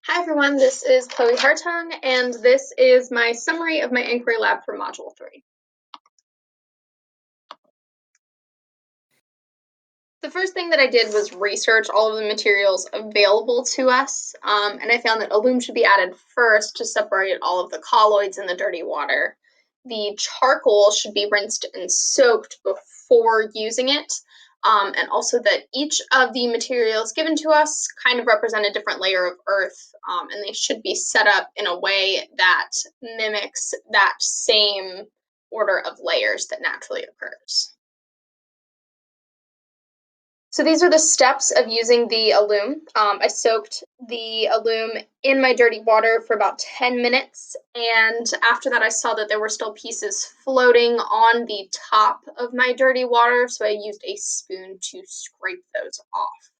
Hi everyone, this is Chloe Hartung, and this is my summary of my inquiry lab for Module 3. The first thing that I did was research all of the materials available to us, and I found that alum should be added first to separate all of the colloids in the dirty water. The charcoal should be rinsed and soaked before using it, and also that each of the materials given to us kind of represent a different layer of earth, and they should be set up in a way that mimics that same order of layers that naturally occurs. So these are the steps of using the alum. I soaked the alum in my dirty water for about 10 minutes, and after that I saw that there were still pieces floating on the top of my dirty water, so I used a spoon to scrape those off.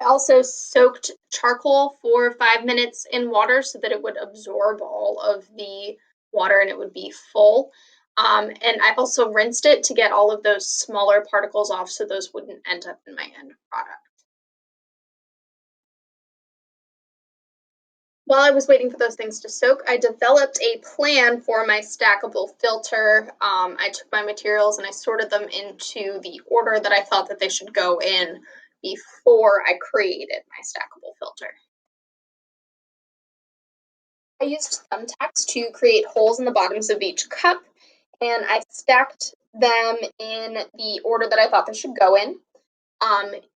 I also soaked charcoal for 5 minutes in water so that it would absorb all of the water and it would be full. And I've also rinsed it to get all of those smaller particles off so those wouldn't end up in my end product. While I was waiting for those things to soak, I developed a plan for my stackable filter. I took my materials and I sorted them into the order that I thought that they should go in before I created my stackable filter. I used thumbtacks to create holes in the bottoms of each cup, and I stacked them in the order that I thought they should go in.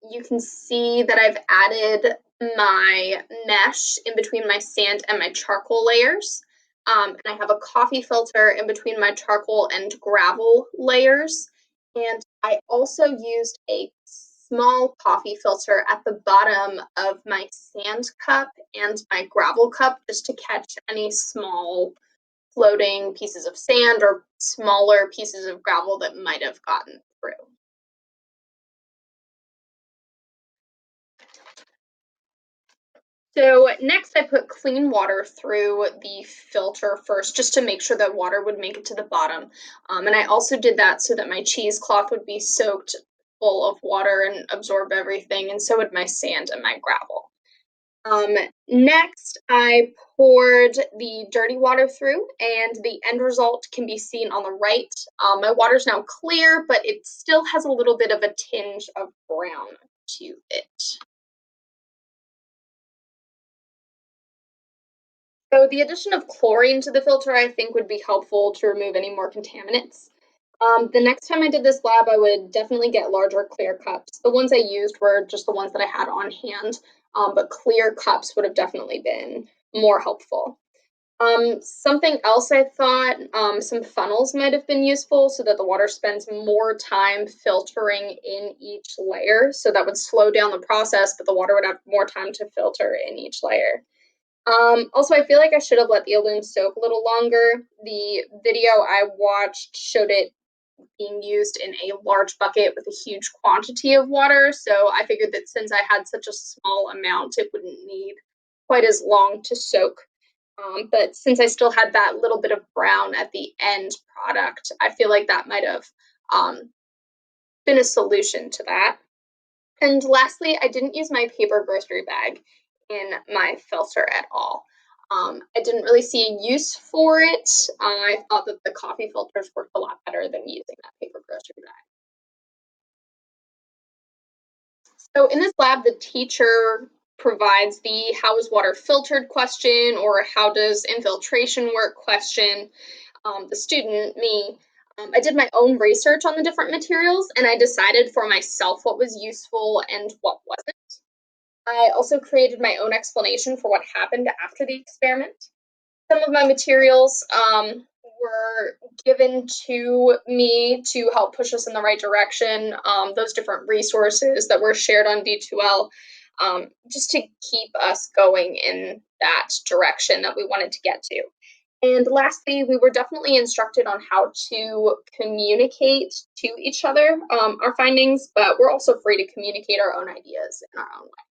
You can see that I've added my mesh in between my sand and my charcoal layers. And I have a coffee filter in between my charcoal and gravel layers. And I also used a small coffee filter at the bottom of my sand cup and my gravel cup just to catch any small floating pieces of sand or smaller pieces of gravel that might have gotten through. So next I put clean water through the filter first, just to make sure that water would make it to the bottom. And I also did that so that my cheesecloth would be soaked full of water and absorb everything, and so would my sand and my gravel. Next, I poured the dirty water through, and the end result can be seen on the right. My water's now clear, but it still has a little bit of a tinge of brown to it. So the addition of chlorine to the filter, I think, would be helpful to remove any more contaminants. The next time I did this lab, I would definitely get larger clear cups. The ones I used were just the ones that I had on hand, but clear cups would have definitely been more helpful. Something else I thought, some funnels might have been useful so that the water spends more time filtering in each layer. So that would slow down the process, but the water would have more time to filter in each layer. Also, I feel like I should have let the alum soak a little longer. The video I watched showed it being used in a large bucket with a huge quantity of water, so I figured that since I had such a small amount, it wouldn't need quite as long to soak. But since I still had that little bit of brown at the end product, I feel like that might have been a solution to that. And lastly, I didn't use my paper grocery bag in my filter at all. I didn't really see a use for it. I thought that the coffee filters worked a lot better than using that paper grocery bag. So in this lab, the teacher provides the how is water filtered question or how does infiltration work question. The student, me, I did my own research on the different materials and I decided for myself what was useful and what wasn't. I also created my own explanation for what happened after the experiment. Some of my materials were given to me to help push us in the right direction. Those different resources that were shared on D2L, just to keep us going in that direction that we wanted to get to. And lastly, we were definitely instructed on how to communicate to each other our findings, but we're also free to communicate our own ideas in our own way.